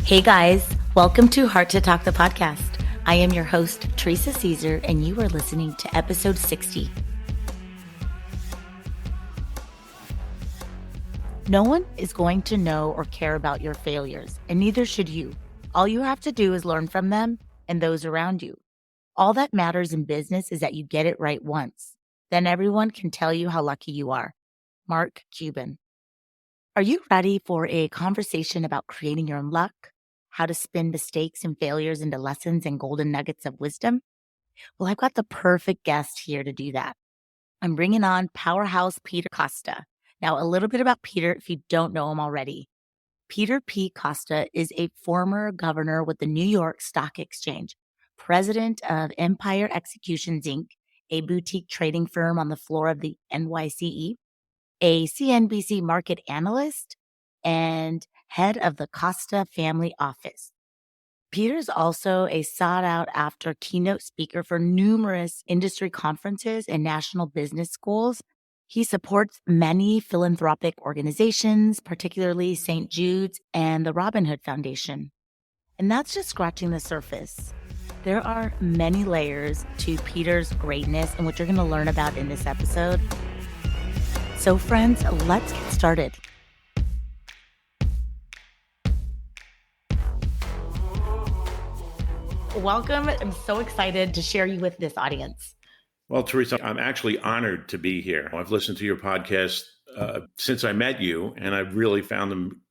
Hey guys, welcome to Heart to Talk, the podcast. I am your host, Teresa Caesar, and you are listening to episode 60. No one is going to know or care about your failures, and neither should you. All you have to do is learn from them and those around you. All that matters in business is that you get it right once. Then everyone can tell you how lucky you are. Mark Cuban. Are you ready for a conversation about creating your own luck? How to spin mistakes and failures into lessons and golden nuggets of wisdom? Well, I've got the perfect guest here to do that. I'm bringing on Powerhouse Peter Costa. Now, a little bit about Peter if you don't know him already. Peter P. Costa is a former governor with the New York Stock Exchange, president of Empire Executions, Inc., a boutique trading firm on the floor of the NYSE, a CNBC Market Analyst, and head of the Costa Family Office. Peter's also a sought-out-after keynote speaker for numerous industry conferences and national business schools. He supports many philanthropic organizations, particularly St. Jude's and the Robinhood Foundation. And that's just scratching the surface. There are many layers to Peter's greatness and what you're going to learn about in this episode. So friends, let's get started. Welcome. I'm so excited to share you with this audience. Well, Teresa, I'm actually honored to be here. I've listened to your podcast since I met you, and I've really found them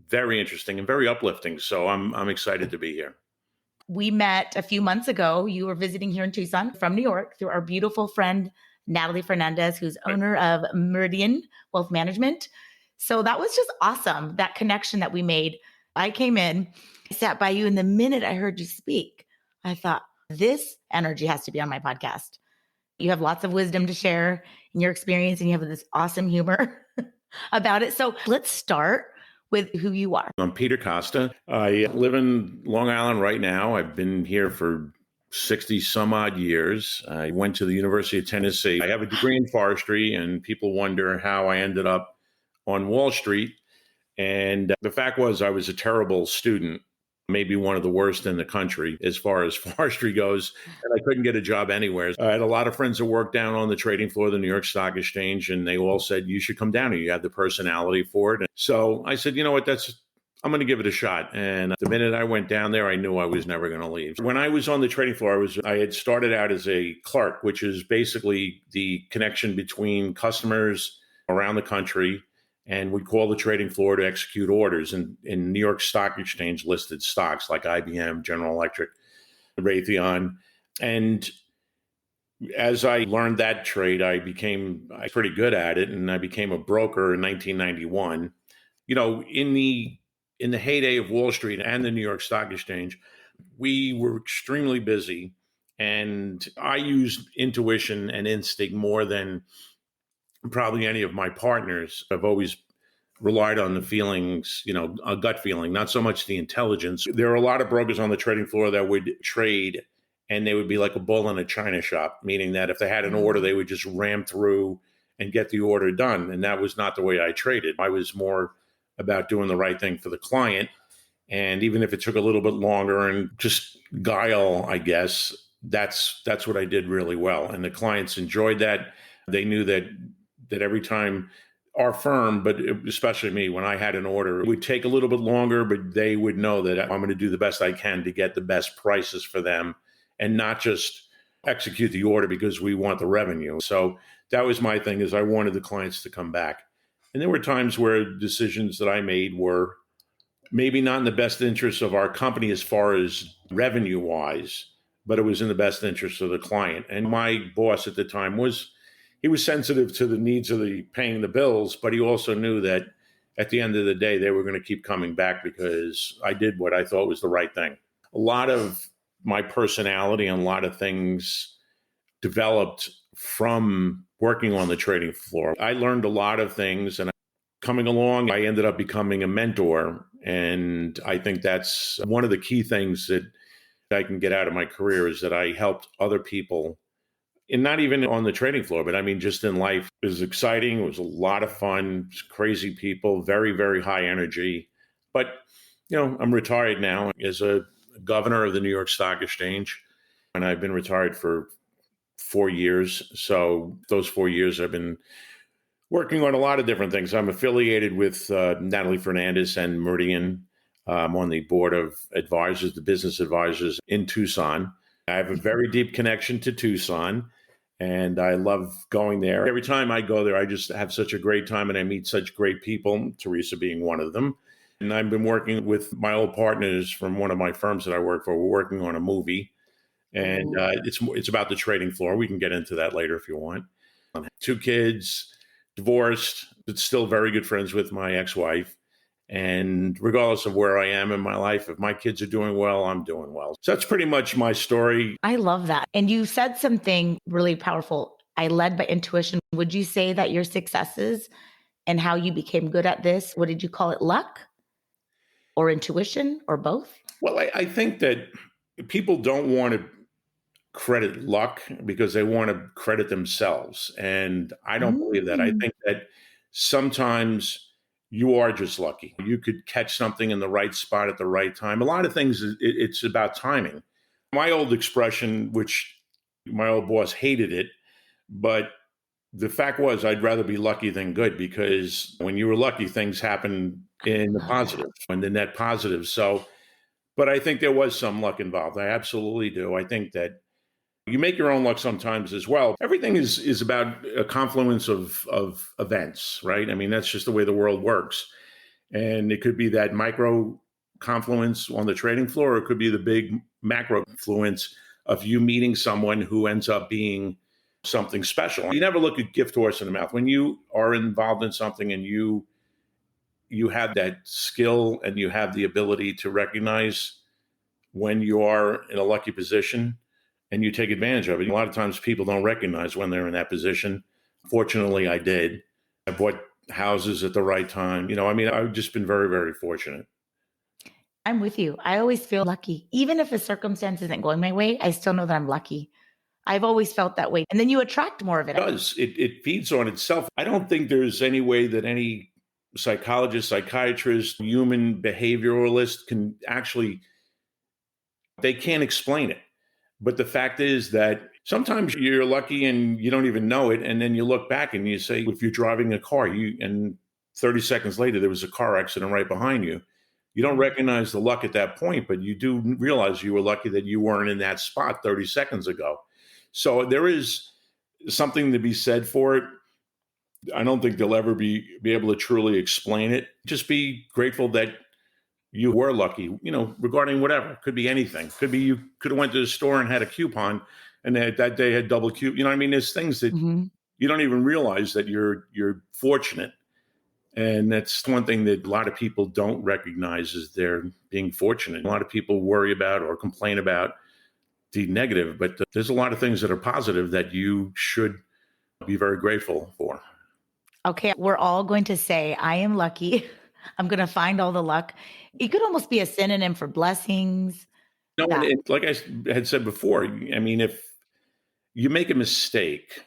very interesting and very uplifting. So I'm excited to be here. We met a few months ago. You were visiting here in Tucson from New York through our beautiful friend, Natalie Fernandez, who's owner of Meridian Wealth Management. So that was just awesome, that connection that we made. I came in, I sat by you, and the minute I heard you speak, I thought, this energy has to be on my podcast. You have lots of wisdom to share in your experience, and you have this awesome humor about it. So let's start with who you are. I'm Peter Costa. I live in Long Island right now. I've been here for 60 some odd years. I went to the University of Tennessee. I have a degree in forestry, and people wonder how I ended up on Wall Street. And the fact was, I was a terrible student. Maybe one of the worst in the country as far as forestry goes. And I couldn't get a job anywhere. I had a lot of friends that worked down on the trading floor of the New York Stock Exchange, and they all said, you should come down here. You have the personality for it. And so I said, you know what, I'm going to give it a shot. And the minute I went down there, I knew I was never going to leave. When I was on the trading floor, I had started out as a clerk, which is basically the connection between customers around the country, and we'd call the trading floor to execute orders in New York Stock Exchange listed stocks like IBM, General Electric, Raytheon. And as I learned that trade, I became pretty good at it, and I became a broker in 1991. You know, in the heyday of Wall Street and the New York Stock Exchange, we were extremely busy, and I used intuition and instinct more than probably any of my partners. I've always relied on the feelings, a gut feeling, not so much the intelligence. There are a lot of brokers on the trading floor that would trade, and they would be like a bull in a china shop, meaning that if they had an order, they would just ram through and get the order done. And that was not the way I traded. I was more about doing the right thing for the client. And even if it took a little bit longer and just guile, I guess, that's what I did really well. And the clients enjoyed that. They knew that every time our firm, but especially me, when I had an order, it would take a little bit longer, but they would know that I'm going to do the best I can to get the best prices for them and not just execute the order because we want the revenue. So that was my thing, is I wanted the clients to come back. And there were times where decisions that I made were maybe not in the best interest of our company as far as revenue wise, but it was in the best interest of the client. And my boss at the time was sensitive to the needs of the paying the bills, but he also knew that at the end of the day, they were going to keep coming back because I did what I thought was the right thing. A lot of my personality and a lot of things developed from working on the trading floor. I learned a lot of things, and coming along, I ended up becoming a mentor. And I think that's one of the key things that I can get out of my career, is that I helped other people. And not even on the trading floor, but I mean, just in life. It was exciting. It was a lot of fun. It was crazy people, very, very high energy. But I'm retired now as a governor of the New York Stock Exchange, and I've been retired for 4 years. So those 4 years I've been working on a lot of different things. I'm affiliated with Natalie Fernandez and Meridian. I'm on the board of advisors, the business advisors in Tucson. I have a very deep connection to Tucson, and I love going there. Every time I go there, I just have such a great time, and I meet such great people, Teresa being one of them. And I've been working with my old partners from one of my firms that I work for. We're working on a movie, and it's about the trading floor. We can get into that later if you want. 2 kids, divorced, but still very good friends with my ex-wife. And regardless of where I am in my life, if my kids are doing well, I'm doing well. So that's pretty much my story. I love that. And you said something really powerful. I led by intuition. Would you say that your successes and how you became good at this, what did you call it? Luck or intuition or both? Well, I think that people don't want to credit luck because they want to credit themselves. And I don't believe that. I think that sometimes you are just lucky. You could catch something in the right spot at the right time. A lot of things, it's about timing. My old expression, which my old boss hated it, but the fact was I'd rather be lucky than good, because when you were lucky, things happen in the positive and the net positive. So, but I think there was some luck involved. I absolutely do. I think that you make your own luck sometimes as well. Everything is about a confluence of events, right? I mean, that's just the way the world works. And it could be that micro confluence on the trading floor, or it could be the big macro influence of you meeting someone who ends up being something special. You never look a gift horse in the mouth. When you are involved in something and you have that skill and you have the ability to recognize when you are in a lucky position, and you take advantage of it. A lot of times people don't recognize when they're in that position. Fortunately, I did. I bought houses at the right time. I've just been very, very fortunate. I'm with you. I always feel lucky. Even if a circumstance isn't going my way, I still know that I'm lucky. I've always felt that way. And then you attract more of it. It does. It feeds on itself. I don't think there's any way that any psychologist, psychiatrist, human behavioralist can actually, they can't explain it. But the fact is that sometimes you're lucky and you don't even know it. And then you look back and you say, if you're driving a car, and 30 seconds later, there was a car accident right behind you. You don't recognize the luck at that point, but you do realize you were lucky that you weren't in that spot 30 seconds ago. So there is something to be said for it. I don't think they'll ever be able to truly explain it. Just be grateful that you were lucky, regarding whatever. It could be anything. Could be you could have went to the store and had a coupon, and that day had double coupon. There's things that you don't even realize that you're fortunate. And that's one thing that a lot of people don't recognize, is they're being fortunate. A lot of people worry about or complain about the negative, but there's a lot of things that are positive that you should be very grateful for. Okay, we're all going to say, I am lucky. I'm going to find all the luck. It could almost be a synonym for blessings. No, like I had said before, if you make a mistake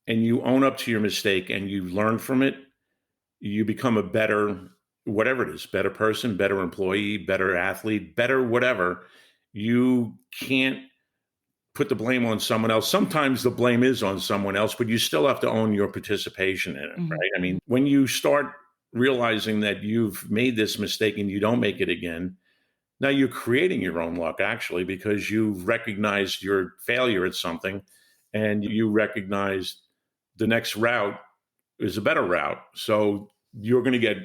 and you own up to your mistake and you learn from it, you become a better, whatever it is, better person, better employee, better athlete, better whatever. You can't put the blame on someone else. Sometimes the blame is on someone else, but you still have to own your participation in it, right? When you start realizing that you've made this mistake and you don't make it again, now you're creating your own luck, actually, because you've recognized your failure at something and you recognize the next route is a better route. So you're going to get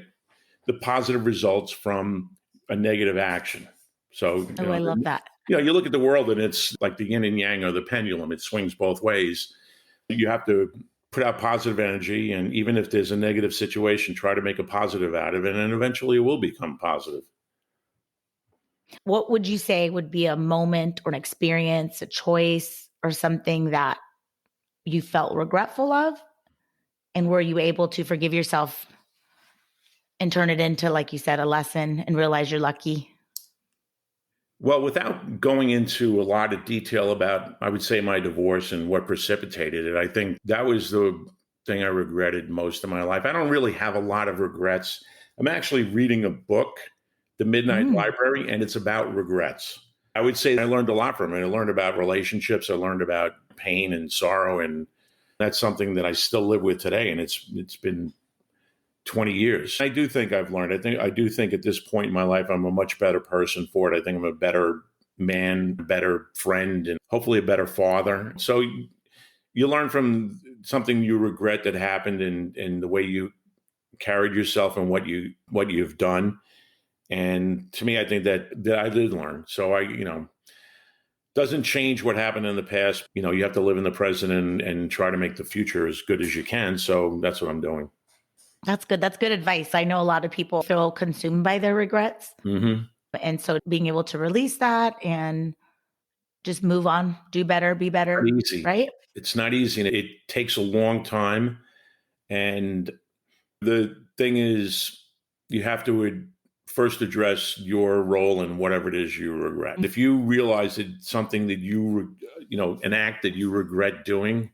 the positive results from a negative action. So I love that. You look at the world and it's like the yin and yang or the pendulum. It swings both ways. You have to put out positive energy. And even if there's a negative situation, try to make a positive out of it. And eventually it will become positive. What would you say would be a moment or an experience, a choice, or something that you felt regretful of? And were you able to forgive yourself and turn it into, like you said, a lesson and realize you're lucky? Well, without going into a lot of detail about, I would say, my divorce and what precipitated it, I think that was the thing I regretted most in my life. I don't really have a lot of regrets. I'm actually reading a book The Midnight Mm. Library, and it's about regrets. I would say I learned a lot from it. I learned about relationships. I learned about pain and sorrow, and that's something that I still live with today. And it's been 20 years. I do think I've learned. I do think at this point in my life, I'm a much better person for it. I think I'm a better man, a better friend, and hopefully a better father. So you learn from something you regret that happened, and the way you carried yourself and what you've done. And to me, I think that I did learn. So doesn't change what happened in the past. You have to live in the present and try to make the future as good as you can. So that's what I'm doing. That's good. That's good advice. I know a lot of people feel consumed by their regrets. Mm-hmm. And so being able to release that and just move on, do better, be better, Not easy. right? It's not easy. And it takes a long time. And the thing is, you have to first address your role in whatever it is you regret. If you realize that something that an act that you regret doing,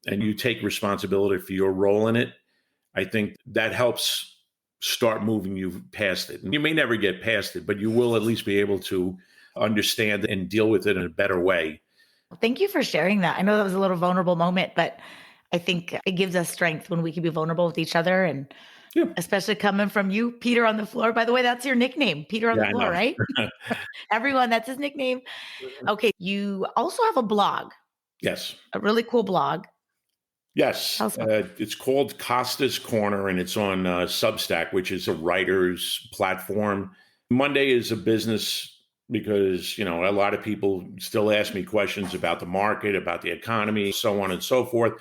and you take responsibility for your role in it, I think that helps start moving you past it. And you may never get past it, but you will at least be able to understand and deal with it in a better way. Thank you for sharing that. I know that was a little vulnerable moment, but I think it gives us strength when we can be vulnerable with each other, and especially coming from you, Peter on the floor. By the way, that's your nickname, Peter on the floor, right? Everyone, that's his nickname. Okay. You also have a blog. Yes. A really cool blog. Yes. It's called Costa's Corner, and it's on Substack, which is a writer's platform. Monday is a business because, a lot of people still ask me questions about the market, about the economy, so on and so forth.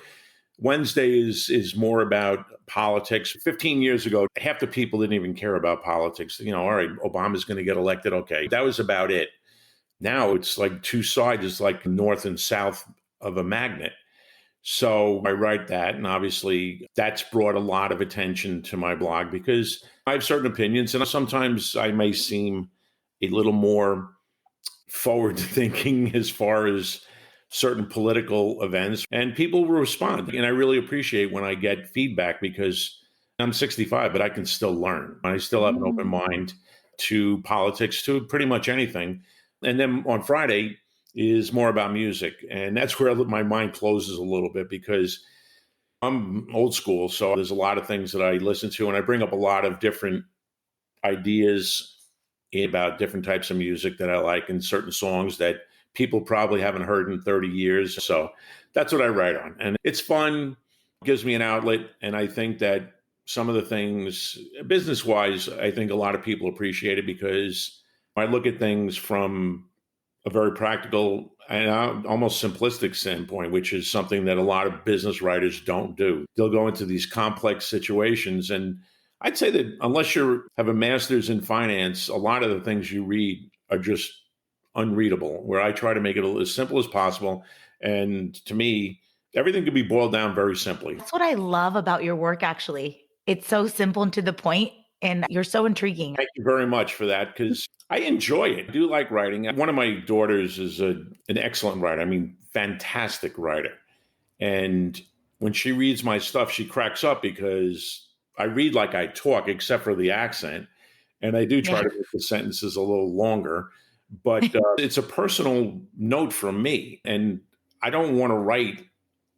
Wednesday is more about politics. 15 years ago, half the people didn't even care about politics. All right, Obama's going to get elected. Okay, that was about it. Now it's like two sides. It's like north and south of a magnet. So I write that, and obviously that's brought a lot of attention to my blog because I have certain opinions, and sometimes I may seem a little more forward thinking as far as certain political events, and people will respond. And I really appreciate when I get feedback because I'm 65, but I can still learn. I still have an open mind to politics, to pretty much anything. And then on Friday is more about music. And that's where my mind closes a little bit because I'm old school. So there's a lot of things that I listen to, and I bring up a lot of different ideas about different types of music that I like and certain songs that people probably haven't heard in 30 years. So that's what I write on. And it's fun, gives me an outlet. And I think that some of the things, business-wise, I think a lot of people appreciate it because I look at things from a very practical and almost simplistic standpoint, which is something that a lot of business writers don't do. They'll go into these complex situations. And I'd say that unless you have a master's in finance, a lot of the things you read are just unreadable, where I try to make it as simple as possible. And to me, everything can be boiled down very simply. That's what I love about your work, actually. It's so simple and to the point, and you're so intriguing. Thank you very much for that, because I enjoy it. I do like writing. One of my daughters is an excellent writer. I mean, fantastic writer. And when she reads my stuff, she cracks up because I read like I talk, except for the accent. And I do try to make the sentences a little longer. But it's a personal note from me. And I don't want to write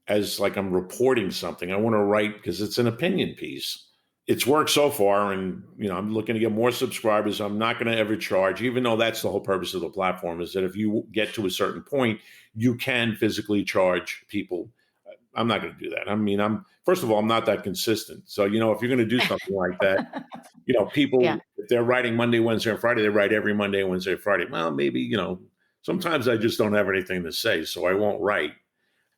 as like I'm reporting something. I want to write because it's an opinion piece. It's worked so far, and I'm looking to get more subscribers. I'm not going to ever charge, even though that's the whole purpose of the platform, is that if you get to a certain point, you can physically charge people. I'm not going to do that. I mean, first of all, I'm not that consistent. So, if you're going to do something like that, people, if they're writing Monday, Wednesday, and Friday, they write every Monday, Wednesday, Friday. Well, maybe, sometimes I just don't have anything to say, so I won't write.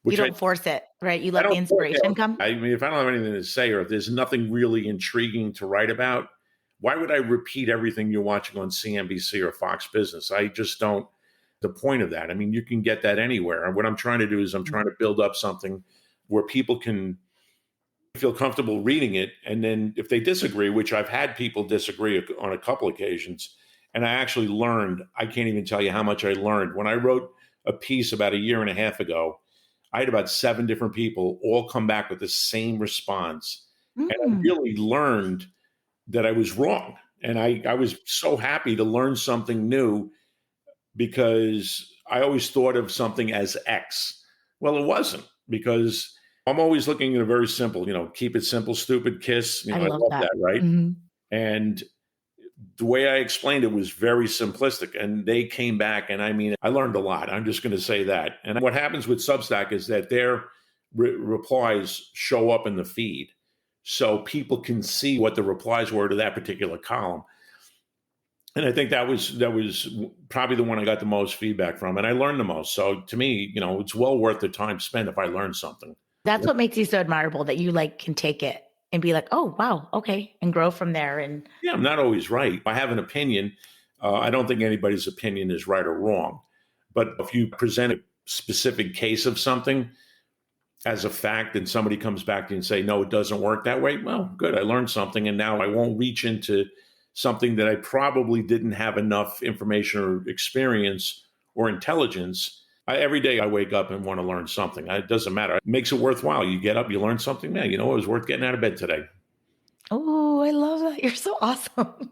You don't force it, right? You let the inspiration come. I mean, if I don't have anything to say, or if there's nothing really intriguing to write about, why would I repeat everything you're watching on CNBC or Fox Business? I just don't. The point of that. I mean, you can get that anywhere. And what I'm trying to do is I'm trying to build up something where people can feel comfortable reading it. And then if they disagree, which I've had people disagree on a couple occasions, and I actually learned, I can't even tell you how much I learned. When I wrote a piece about a year and a half ago, I had about 7 different people all come back with the same response. And I really learned that I was wrong. And I was so happy to learn something new because I always thought of something as X. Well, it wasn't, because I'm always looking at a very simple, keep it simple, stupid, kiss. I I love love that. that, right? Hmm. And the way I explained it was very simplistic. And they came back, and I learned a lot. I'm just going to say that. And what happens with Substack is that their replies show up in the feed. So people can see what the replies were to that particular column. And I think that was probably the one I got the most feedback from, and I learned the most. So to me, it's well worth the time spent if I learned something. That's what makes you so admirable, that you can take it and be like, oh, wow, okay, and grow from there. And Yeah, I'm not always right. I have an opinion. I don't think anybody's opinion is right or wrong. But if you present a specific case of something as a fact, and somebody comes back to you and say, no, it doesn't work that way, well, good, I learned something. And now I won't reach into something that I probably didn't have enough information or experience or intelligence. Every day I wake up and want to learn something. It doesn't matter. It makes it worthwhile. You get up, you learn something. Man, it was worth getting out of bed today. oh, I love that. You're so awesome.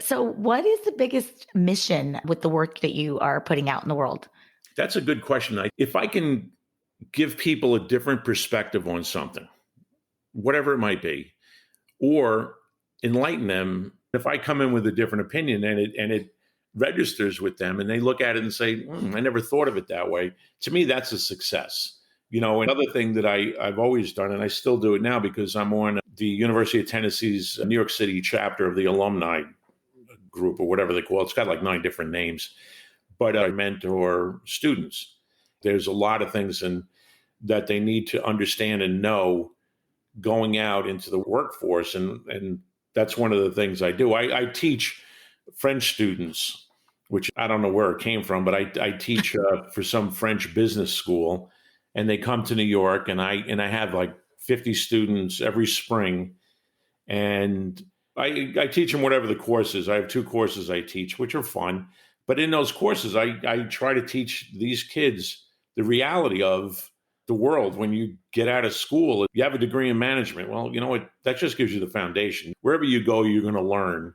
So what is the biggest mission with the work that you are putting out in the world? That's a good question. If I can give people a different perspective on something, whatever it might be, or enlighten them, if I come in with a different opinion and it registers with them and they look at it and say, I never thought of it that way, to me, that's a success. Another thing that I've always done, and I still do it now because I'm on the University of Tennessee's New York City chapter of the alumni group, or whatever they call it. It's got like 9 different names, but I mentor students. There's a lot of things that they need to understand and know going out into the workforce. And that's one of the things I do. I teach French students, which I don't know where it came from, but I teach for some French business school, and they come to New York, and I have like 50 students every spring, and I teach them whatever the course is. I have 2 courses I teach, which are fun. But in those courses, I try to teach these kids the reality of the world. When you get out of school, you have a degree in management. Well, you know what? That just gives you the foundation. Wherever you go, you're going to learn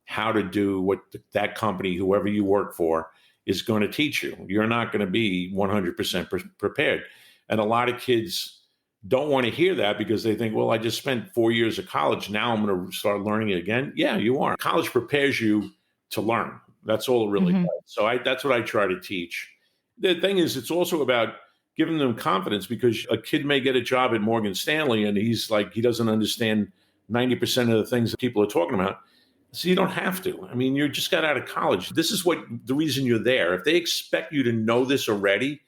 how to do what that company, whoever you work for, is going to teach you. You're not going to be 100% prepared. And a lot of kids don't want to hear that because they think, well, I just spent 4 years of college. Now I'm going to start learning it again. Yeah, you are. College prepares you to learn. That's all it really does. So that's what I try to teach. The thing is, it's also about giving them confidence, because a kid may get a job at Morgan Stanley and he's like, he doesn't understand 90% of the things that people are talking about. So you don't have to. You just got out of college. This is the reason you're there. If they expect you to know this already,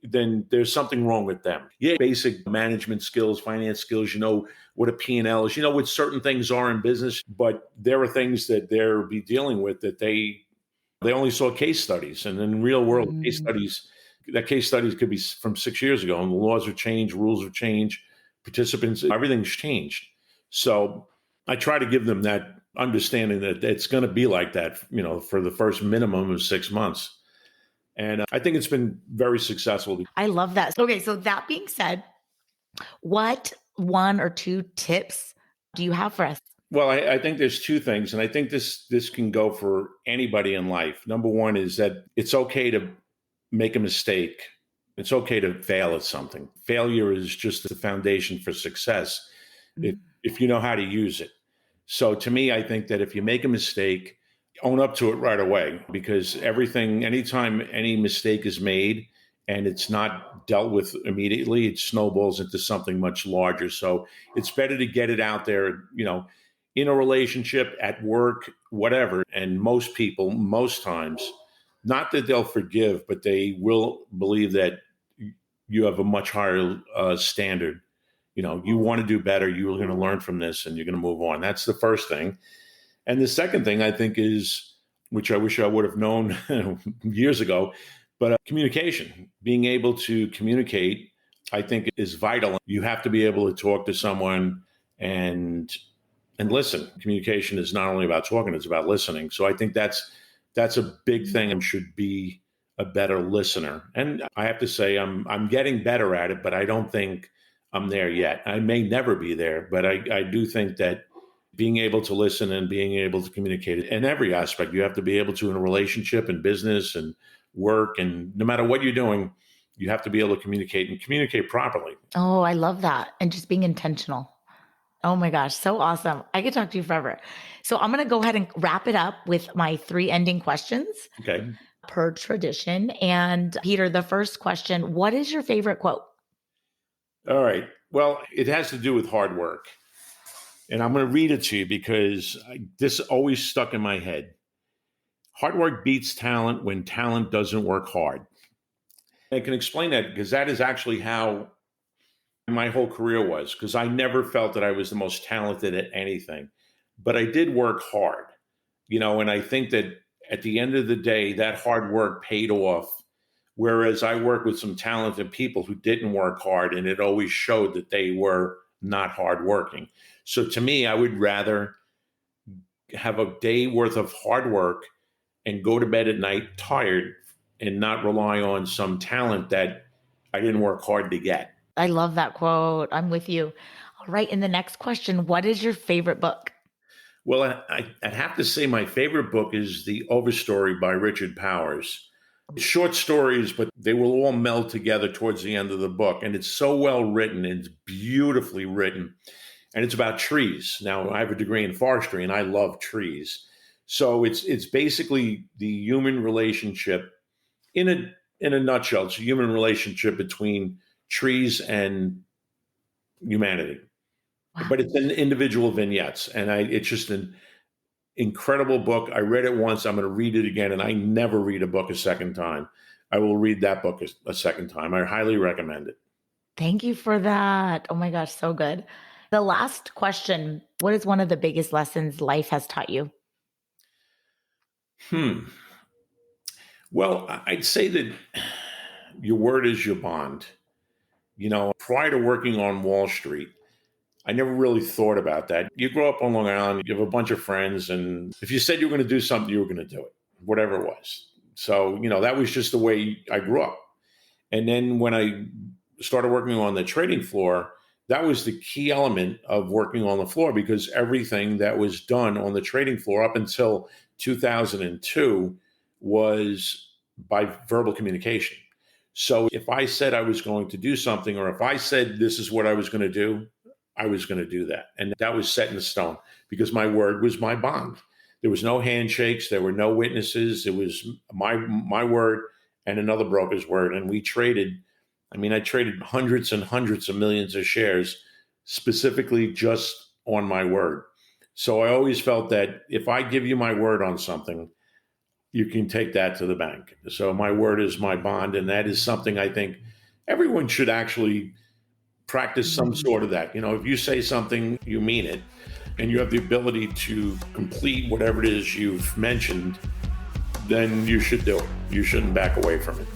then there's something wrong with them. Yeah, basic management skills, finance skills, what a P&L is, what certain things are in business, but there are things that they'll be dealing with that they only saw case studies. And in real world case studies could be from 6 years ago, and the laws have changed, rules have changed, participants, everything's changed. So I try to give them that understanding that it's going to be like that, for the first minimum of 6 months. And I think it's been very successful. I love that. Okay, so that being said, what 1 or 2 tips do you have for us? Well, I think there's 2 things, and I think this can go for anybody in life. Number 1 is that it's okay to make a mistake. It's okay to fail at something. Failure is just the foundation for success if you know how to use it. So to me, I think that if you make a mistake, own up to it right away, because anytime any mistake is made and it's not dealt with immediately, it snowballs into something much larger. So it's better to get it out there, in a relationship, at work, whatever. And most people, most times, not that they'll forgive, but they will believe that you have a much higher standard. You want to do better. You're going to learn from this and you're going to move on. That's the first thing. And the second thing, I think, is, which I wish I would have known years ago, but communication. Being able to communicate, I think, is vital. You have to be able to talk to someone and listen. Communication is not only about talking, it's about listening. So I think that's a big thing, and should be a better listener. And I have to say, I'm getting better at it, but I don't think I'm there yet. I may never be there, but I do think that being able to listen and being able to communicate in every aspect. You have to be able to in a relationship and business and work, and no matter what you're doing, you have to be able to communicate and communicate properly. Oh, I love that. And just being intentional. Oh my gosh, so awesome. I could talk to you forever. So I'm going to go ahead and wrap it up with my 3 ending questions Okay. per tradition. And Peter, the first question, what is your favorite quote? All right. Well, it has to do with hard work. And I'm going to read it to you because this always stuck in my head. Hard work beats talent when talent doesn't work hard. I can explain that because that is actually how my whole career was, because I never felt that I was the most talented at anything, but I did work hard, and I think that at the end of the day, that hard work paid off. Whereas I worked with some talented people who didn't work hard, and it always showed that they were not hardworking. So to me, I would rather have a day worth of hard work and go to bed at night tired and not rely on some talent that I didn't work hard to get. I love that quote. I'm with you. All right. And the next question, what is your favorite book? Well, I'd have to say my favorite book is The Overstory by Richard Powers. Short stories, but they will all meld together towards the end of the book. And it's so well written. It's beautifully written. And it's about trees. Now, I have a degree in forestry, and I love trees. So it's basically the human relationship in a nutshell. It's a human relationship between trees and humanity. Wow. But it's in individual vignettes, and it's just an incredible book. I read it once. I'm going to read it again, and I never read a book a second time. I will read that book a second time. I highly recommend it. Thank you for that. Oh my gosh, so good. The last question, what is one of the biggest lessons life has taught you? Well, I'd say that your word is your bond. Prior to working on Wall Street, I never really thought about that. You grow up on Long Island, you have a bunch of friends, and if you said you were going to do something, you were going to do it, whatever it was. So, that was just the way I grew up. And then when I started working on the trading floor, that was the key element of working on the floor, because everything that was done on the trading floor up until 2002 was by verbal communication. So if I said I was going to do something, or if I said this is what I was going to do, I was going to do that. And that was set in stone because my word was my bond. There was no handshakes. There were no witnesses. It was my word and another broker's word. And we traded. I traded hundreds and hundreds of millions of shares specifically just on my word. So I always felt that if I give you my word on something, you can take that to the bank. So my word is my bond. And that is something I think everyone should actually practice some sort of that. If you say something, you mean it, and you have the ability to complete whatever it is you've mentioned, then you should do it. You shouldn't back away from it.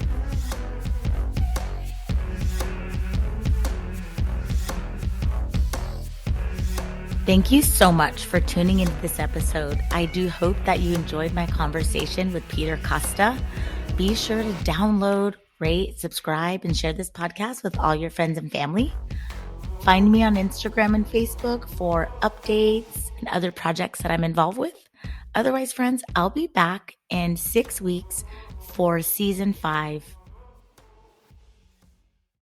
Thank you so much for tuning into this episode. I do hope that you enjoyed my conversation with Peter Costa. Be sure to download, rate, subscribe, and share this podcast with all your friends and family. Find me on Instagram and Facebook for updates and other projects that I'm involved with. Otherwise, friends, I'll be back in 6 weeks for season 5